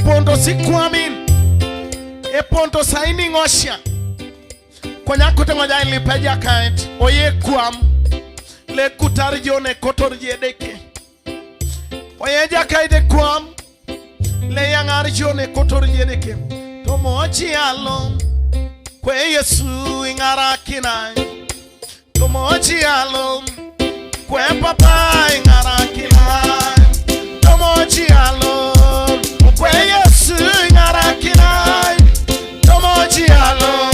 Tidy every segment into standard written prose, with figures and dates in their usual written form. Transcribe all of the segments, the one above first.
pondo sikwamin e pondo saini ngosha konya kote ngoja ilipeja kaet oye kwam le kutar jone kotor jedeke oye jakaide kwam le yangar jone kotor jedeke to mochi alo kwe Yesu ingara kinai to mochi alo kwe papa ingara kinai to mochi alo kwe Yesu ingara kinai to mochi alo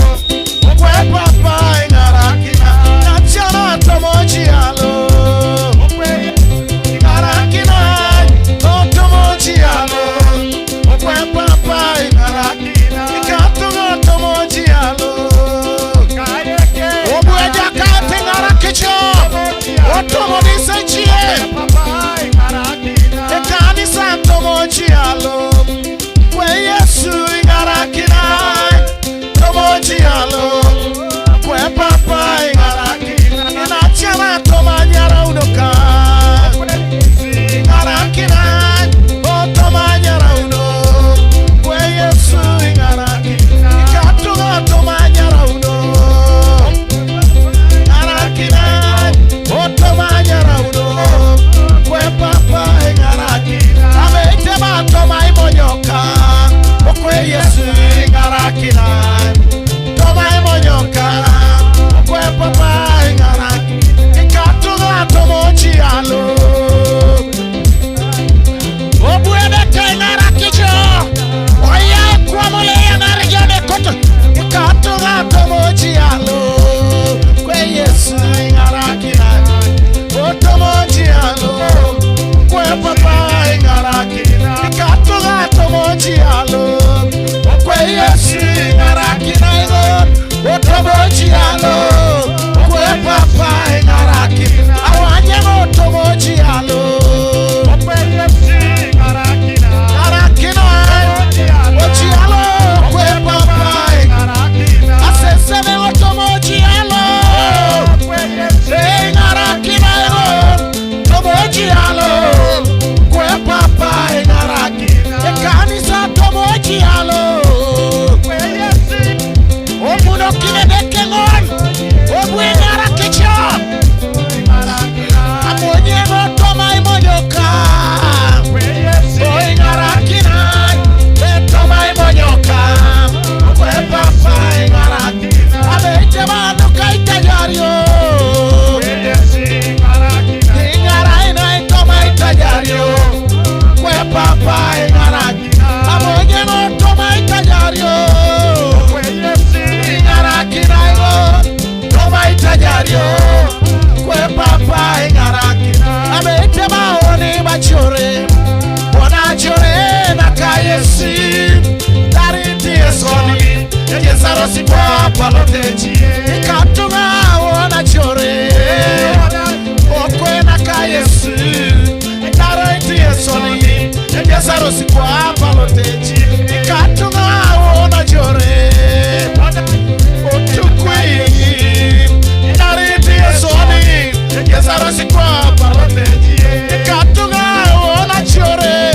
kwe papa ingara kinai nachana to mochi alo kwe ingara kinai to mochi alo kwe papa ingara kinai ikatunga to mochi alo obueja kate ingara kicho otomo disechie ekani santo mochi alo kwe Yesu ingara kinai to mochi alo kwe papa ingara kinai inachana to manyara unoka ingara kinai to manyara uno kwe Yesu ingara kinai ikatunga to manyara uno ingara kinai to manyara uno kwe papa ingara kinai ameite bato maimonyoka kwe Yesu ingara kinai to maimonyoka kwe papa ingara kinai ikatunga to mochi alo obuede te ingara kicho oya kwa mole ingara jone koto ikatunga to mochi alo kwe Yesu ingara kinai to mochi alo kwe papa ingara kinai ikatunga to mochi alo kwe Yesu ingara kinai to mochi alo kwe papa ingara kinai awanye to mochi alo kwe Yesu ingara kinai mochi alo kwe papa ingara kinai aseseme to mochi alo kwe Yesu ingara kinai to mochi alo kwe papa ingara kinai ekanisa to mochi alo kwe Yesu omuno kine bekengon obwe ingara kicho amonye to maimonyoka kwe Yesu ingara kinai to maimonyoka kwe papa ingara kinai abeje manu kaita jario kwe Yesu ingara kinai ingara inai to maita jario kwe papa ingara kinai amonye to maita jario kwe Yesu ingara kinai to maita jario kwe papa ingara kinai abeje maoni bachore bona chore na kayesi dariti esoni yesaro si papa lotechi ikatunga ona chore okwe na kayesi dariti esoni yesaro si papa lotechi ikatunga ona chore otukwe dariti esoni yesaro si papa lotechi ikatunga ona chore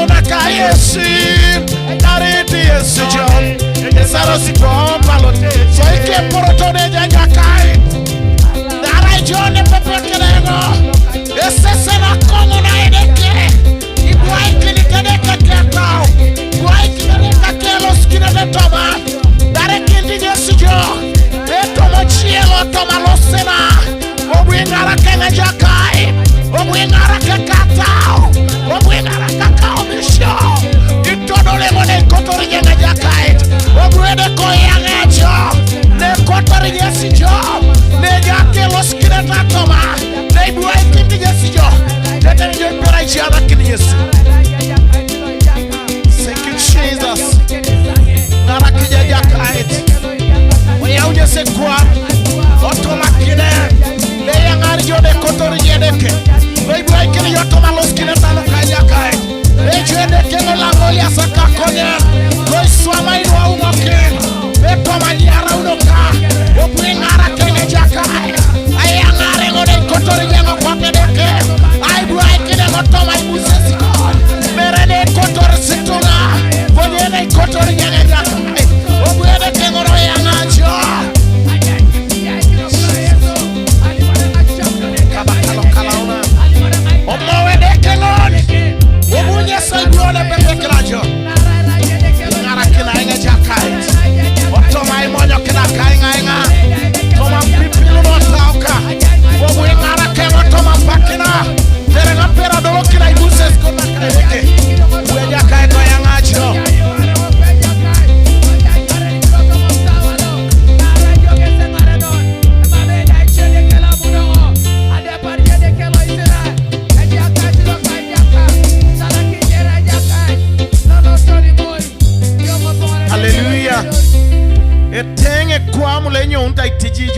ona kayesi dariti esoni yesaro si papa lotechi so ike porotone jakai dara jone pepe kerego esese na komo na edeke ibuai kilikadeka kiatao ibuai kilikadeka kelos kinadetoma dare kindi jesujo eto mochielo toma losena obuingara kene jakai obuingara kekatao obuingara kakao misho itodole mone kotori jene jakai obuede koyangejo ne kotori jesijo ne jake los kinetatoma ne ibuai kindi jesijo tete nje pera jana kini Yesu. Thank you Jesus. Nara kija jakai oya uje se kwa otoma kine le yangari jode kotori jedeke le ibuai kini yotoma los kinetalo kajakai le jede kene langolia saka konya lo iswama iwa umokin le toma nyara unoka obuingara kene jakai ayangare ngode kotori jengo kwa pedeke aibu aikine ngotoma ibu sesi mere de kotori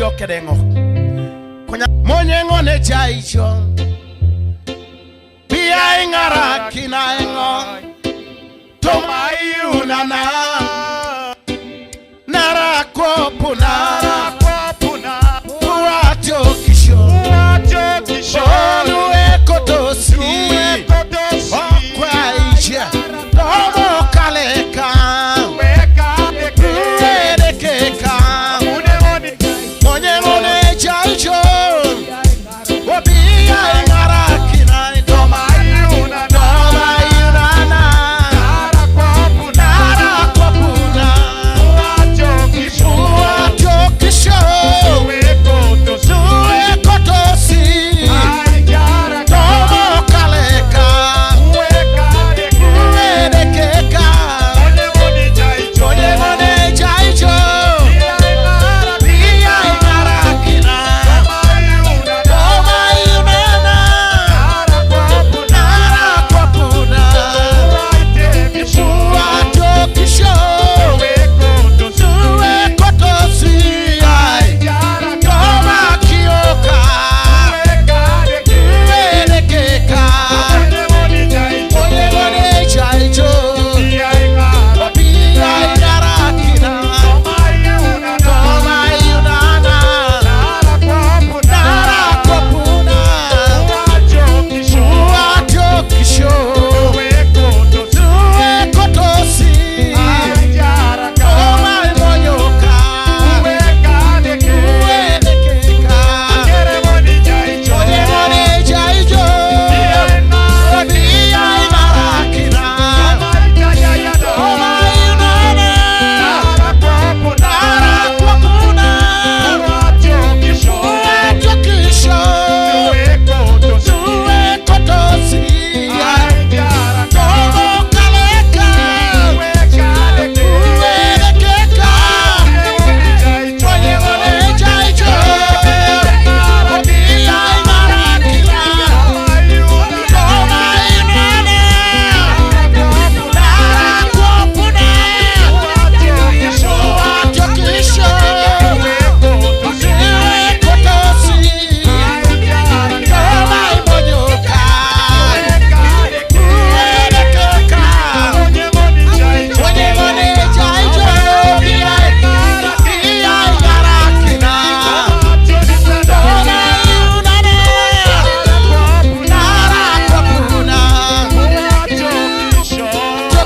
kijoke dengo konya monyengone chaicho pia ingara kinaengo tomayuna na nara kopuna uacho kisho nuwe kotosi okwaisha tomo kaleka uedekeka monyengone chaicho obia ingara kinai tomayuna na nara kopuna uacho kisho nuwe kotosi tomo kaleka uedekeka monyengone chaicho pia ingara kinai tomayuna nara kopuna uacho kisho nuwe kotosi toma kioka uedekeka monyengone chaicho pia ingara kinai tomayuna nara kopuna uacho kisho nuwe kotosi toma monyoka uedekeka monyengone chaicho pia ingara kinai tomayuna nara kopuna uacho kisho nuwe kotosi tomo kaleka uedekeka monyengone chaicho pia ingara kinai tomayuna nara kopuna uacho kisho nuwe kotosi toma monyoka uedekeka monyengone chaicho pia ingara kinai tomayuna nara kopuna uacho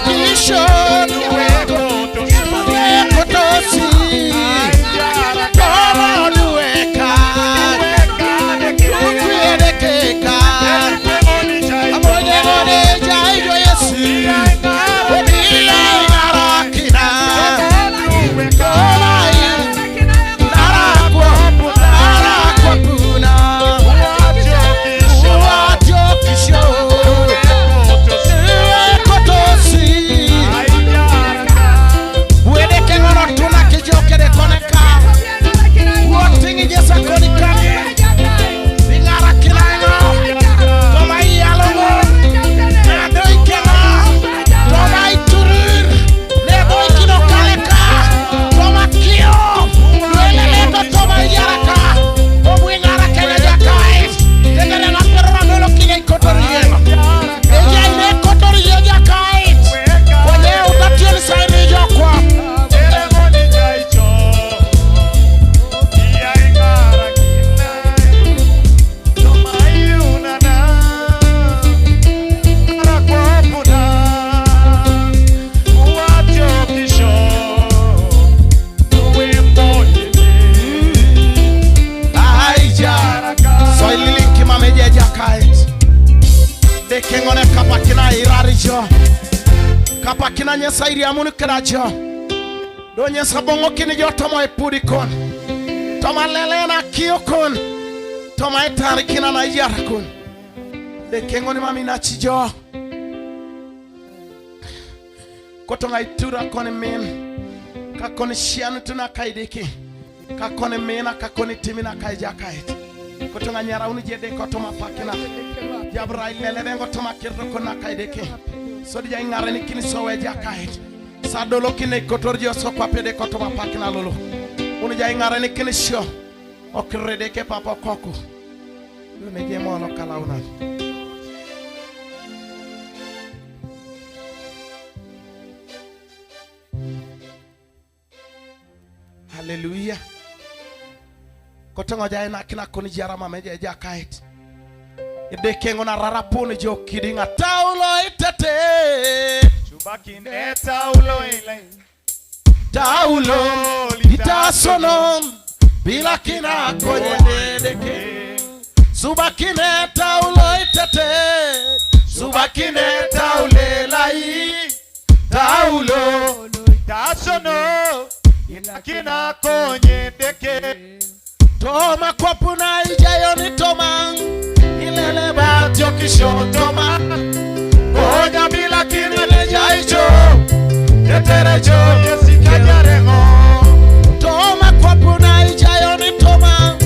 kisho nuwe kotosi toma nuweka uedekeka monyengone chaicho Yesu pia ingara kinai nara kopuna uacho kisho nuwe kotosi uedeke ngono tuna kijoke de koneka uotingi jesa konika ingara kinai tomai yalongo nadoi kena tomai turir neboi kino kaleka toma kio nueleleto tomai yaraka omwi ngara kena jakai tegere na perra nolo kine kotorieno eja ine kotoriyo jakai kwenye utatieni saini jokwa soililinki mameje jakai dekengone kapakina irarijo kapakina nyesairi amunu kirajo do nyesa bongo kini jo tomo epudikon toma lelena kiokon toma etarikina na yarakon dekengone mamina chijo kotonga itura kone men kakone shianu tuna kaideki kakone mena kakone timina kaijakait kotonga nyarauni jede kotoma pakina jabrai lelebengo toma kirro kona kaideki sodi ja ngarani kini sowe jakait sadolo kine kotorjo sokwa pede kotoma pakina lolo unu ja ngarani kini sho okrede ke papa koko ne ke mono kalauna. Hallelujah. Kotongo jay na kina koni jarama meje jakait. Ide kengo na rarapone jo kidinga taulo itete. Subakine taulo ile. Taulo itasonon bila kina konye dedeke. Subakine taulo itete. Subakine taule lai. Taulo itasonon bila kina konye deke. Toma kwapuna ijayo ni toma. Ilele batyo kisho toma. Konya bila kina jaicho. Teterecho yesika jarengo. Toma kwapuna ijayo ni toma.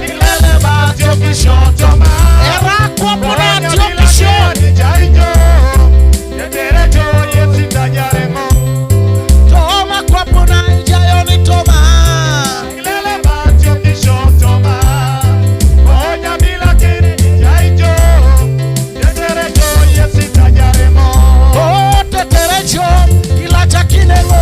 Ilele batyo kisho toma. Era kwapuna tyo kisho jaicho. Teterecho yesika jarengo. Toma kwapuna ijayo ni toma. Teterecho ila chakinengo.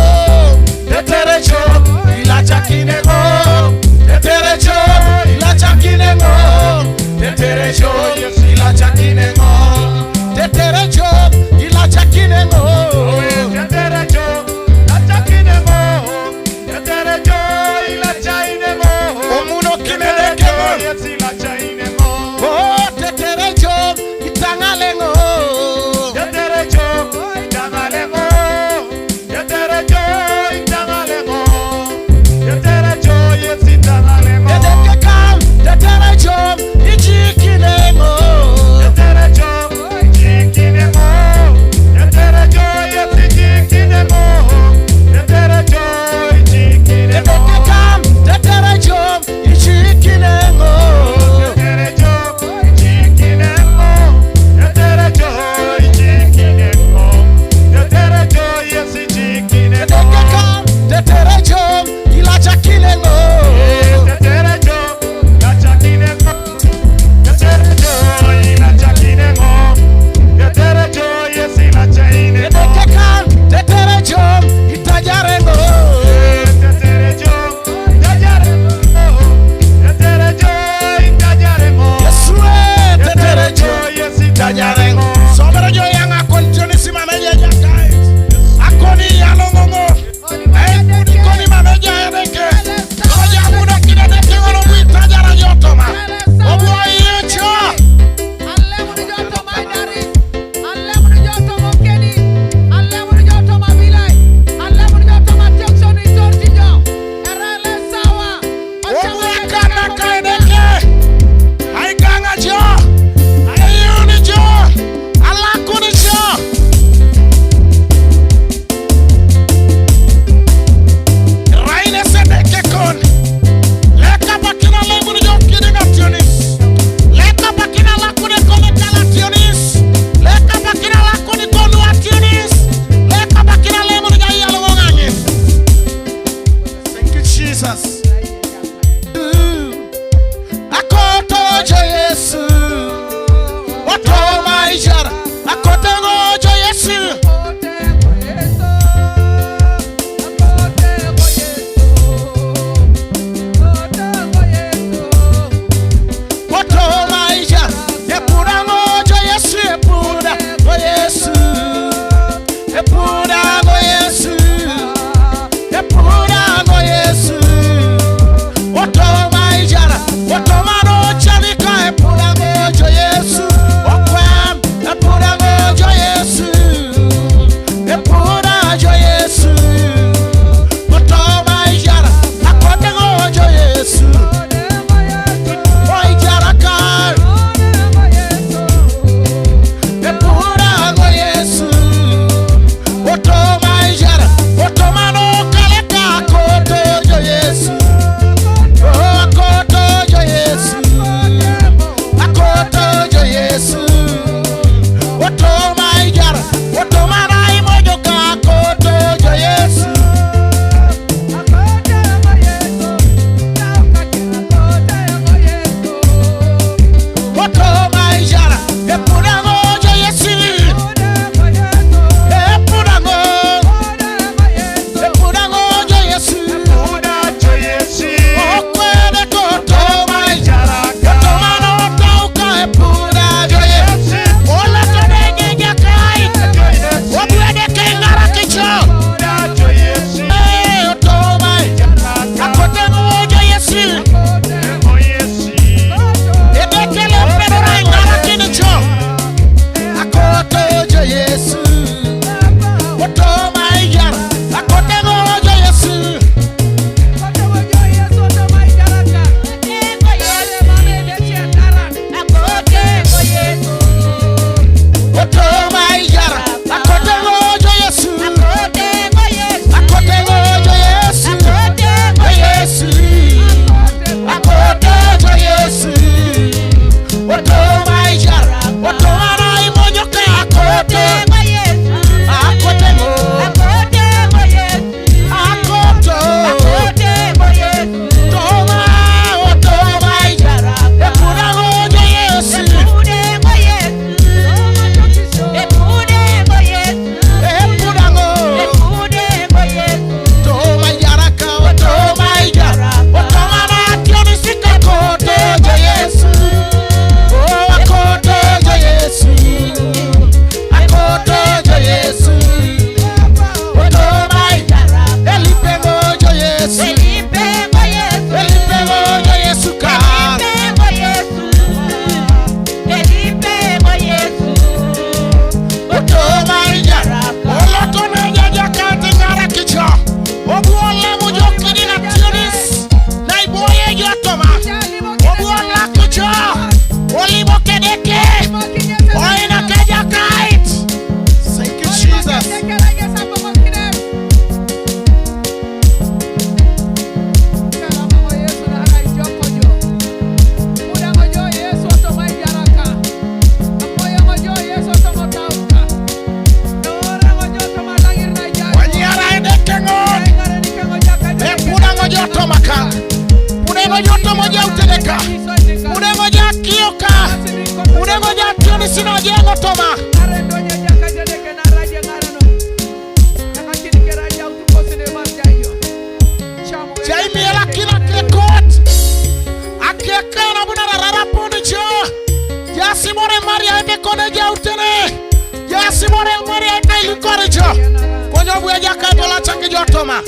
Konyo buya jaka to la chaki jotoma.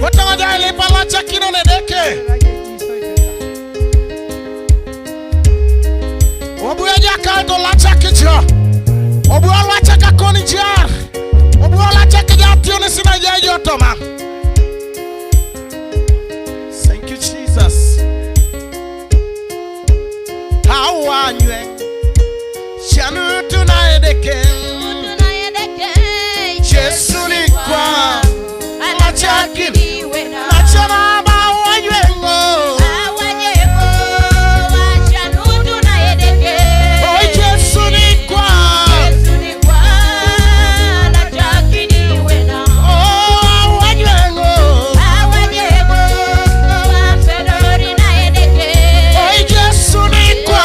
Kota jale pala chaki no nedeke. Obuya jaka to la chaki jo. Obuya la chaka koni jar. Obuya la chaki jatione sina jotoma. Thank you Jesus. Hawanywe Shanu tunaedeke Jesu ni kwa Anachaki Nachana hawanywe Oh Jesu ni kwa Oh hawanywe Oh Jesu ni kwa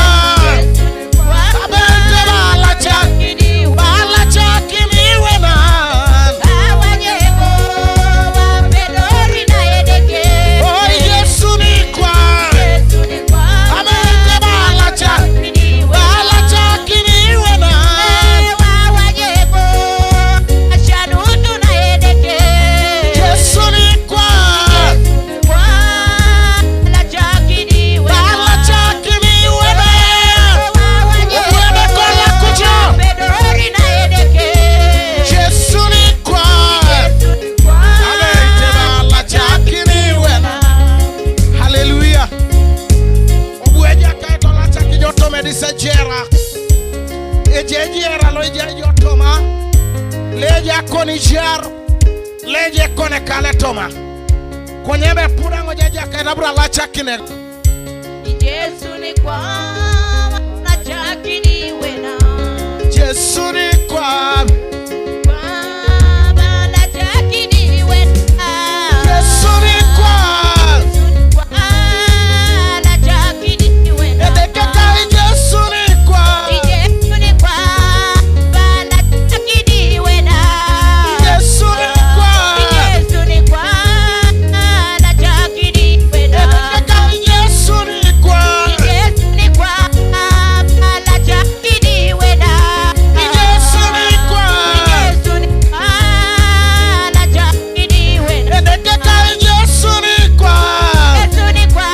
leje kone kale toma konyebe pura ngojaja kainabura la chakine Jesu ni kwa la chakini wena Jesu ni kwa la chakini wena Jesu ni kwa la chakini wena edeke kai Jesu ni kwa Jesu ni kwa la chakini wena Jesu ni kwa Jesu ni kwa la chakini wena edeke kai Jesu ni kwa Jesu ni kwa la chakini wena Jesu ni kwa Jesu ni kwa la chakini wena edeke kai Jesu ni kwa Jesu ni kwa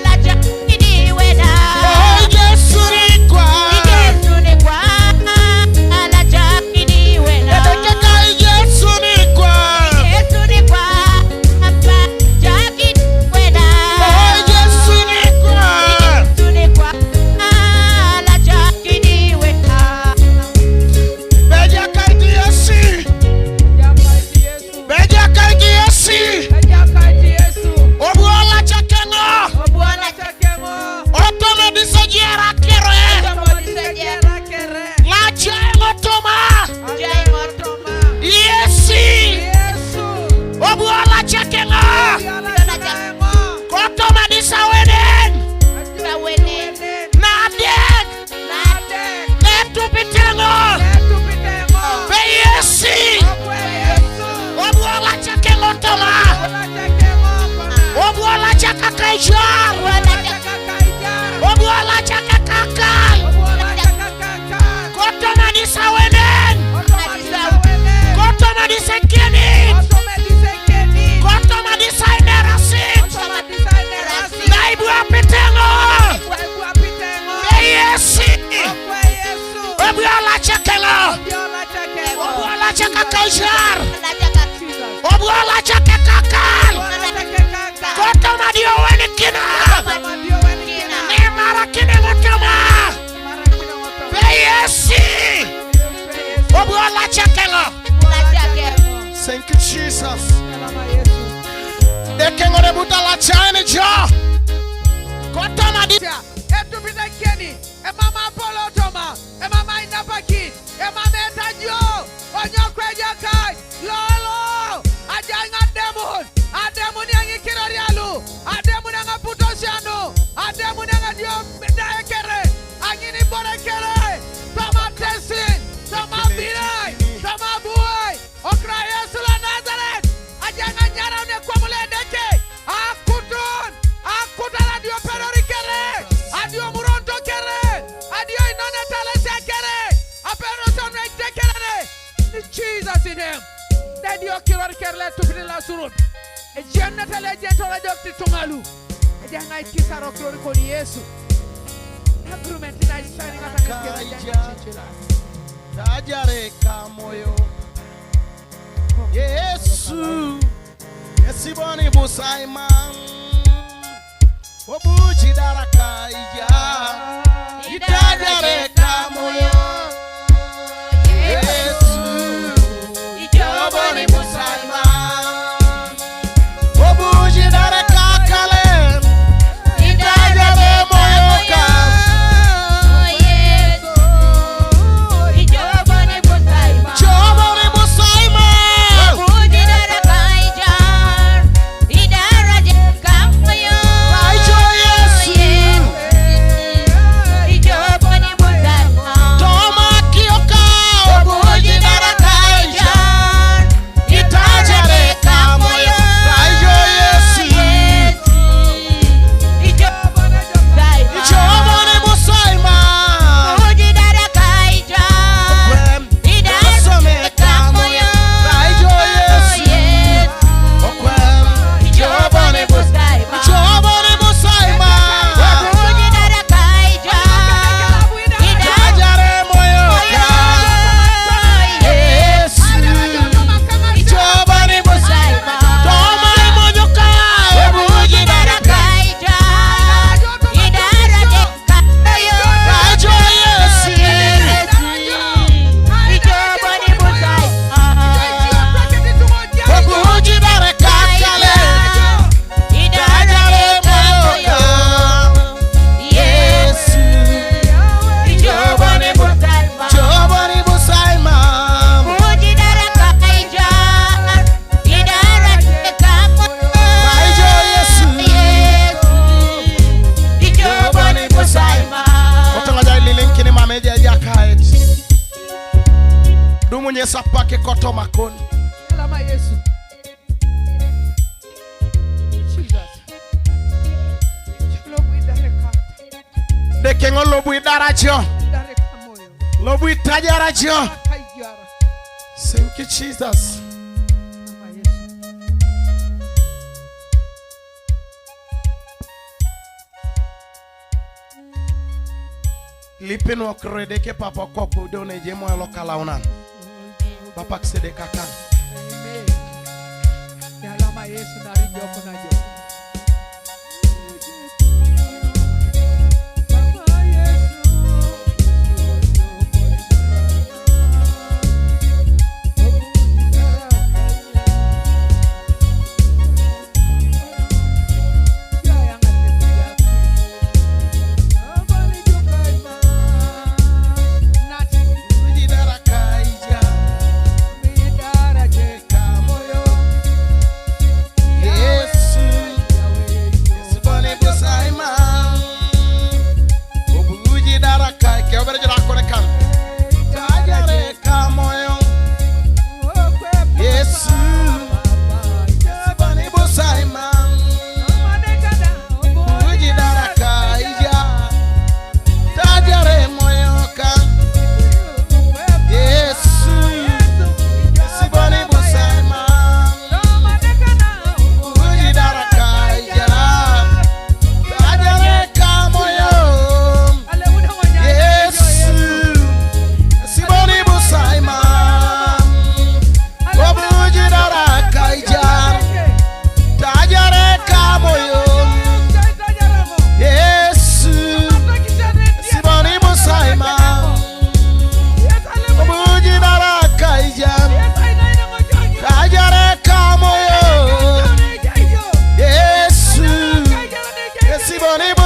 la chakini wena Oh Jesu ni kwa Jesu ni kwa la chakini wena edeke kai Jesu ni kwa Jesu ni kwa la chakini wena Oh Jesu ni kwa Jesu ni kwa la chakini wena Beja kai Yesu Beja kai Yesu Obuola chakeno Otome disajera kere La chengo toma Yesi Obuola chakeno Kotoma disaweden Nadek Netu pitengo Be Yesi Obuola chakeno toma Obuola chakakaijar Obuola chakakakal Kotoma disaweden Kotoma disekeni Kotoma disainerasit Naibu apitengo Be Yesi Obuola chakelo Obuola chakakaijar Obuola chakakakal Kotoma dioweni kina Ni marakine motoma Be Yesi Obuola chakelo Thank you Jesus Dekengore butala chani jo Kotoma di Etupidekeni, emama Apollo Toma, emama Inapaki, emama Etajo, Onyokweja Kai, Lolo, Ajanga Demon, Ademun yang Kirarialu, Ademun yang Putosiano, Ademun yang Dio Daekere, Angini Borekere, Toma Tesin, Toma Birai, Toma Buai, Okraya Sula Nazareth, Ajanga Nyaram ne Kwamuledeke, Akutun, Akutala Dio Perorikere, Adio Muronto Kere, Adio Inone Taleseke. radio kiror kerle tupini la surut. E jenna tale jento la dokti tungalu. E janga ikisaro kiror ko Yesu. Agreement na isani ngata ngekera janga chichila. Tajare kamoyo Yesu Yesiboni busaima Obuji daraka ija Itajare kamoyo Yesu Yesiboni busaima Obuji daraka kale Itajare moyo ka Dumunye sapake koto makoni Alama Yesu. Jesus. Lobu idareka. Dekengo lobu idarajo Idareka moyo. Lobu itajarajo. Kaijara. Thank you Jesus. Alama Yesu. Lipin wakrede ke papa koko done jemo lokala unan Papa ksede kakan Amen. Ya alama Yesu na rijo kuna jo. Baba Yesu.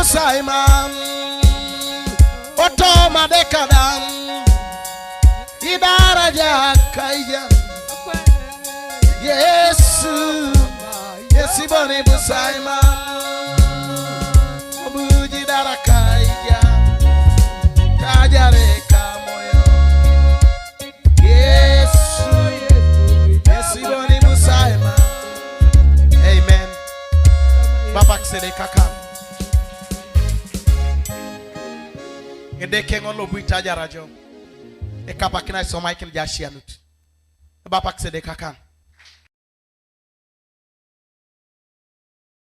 Simon Otoma dekadam Idaraja kaija Yesu Yesiboni busaima Obuji dara kaija Tajare kamoyo Yesu Yesiboni busaima Amen Baba ksede kakam Edeke ngolo buita jarajo. Ekapa kina soma ikin jashianut. Baba ksede kakan.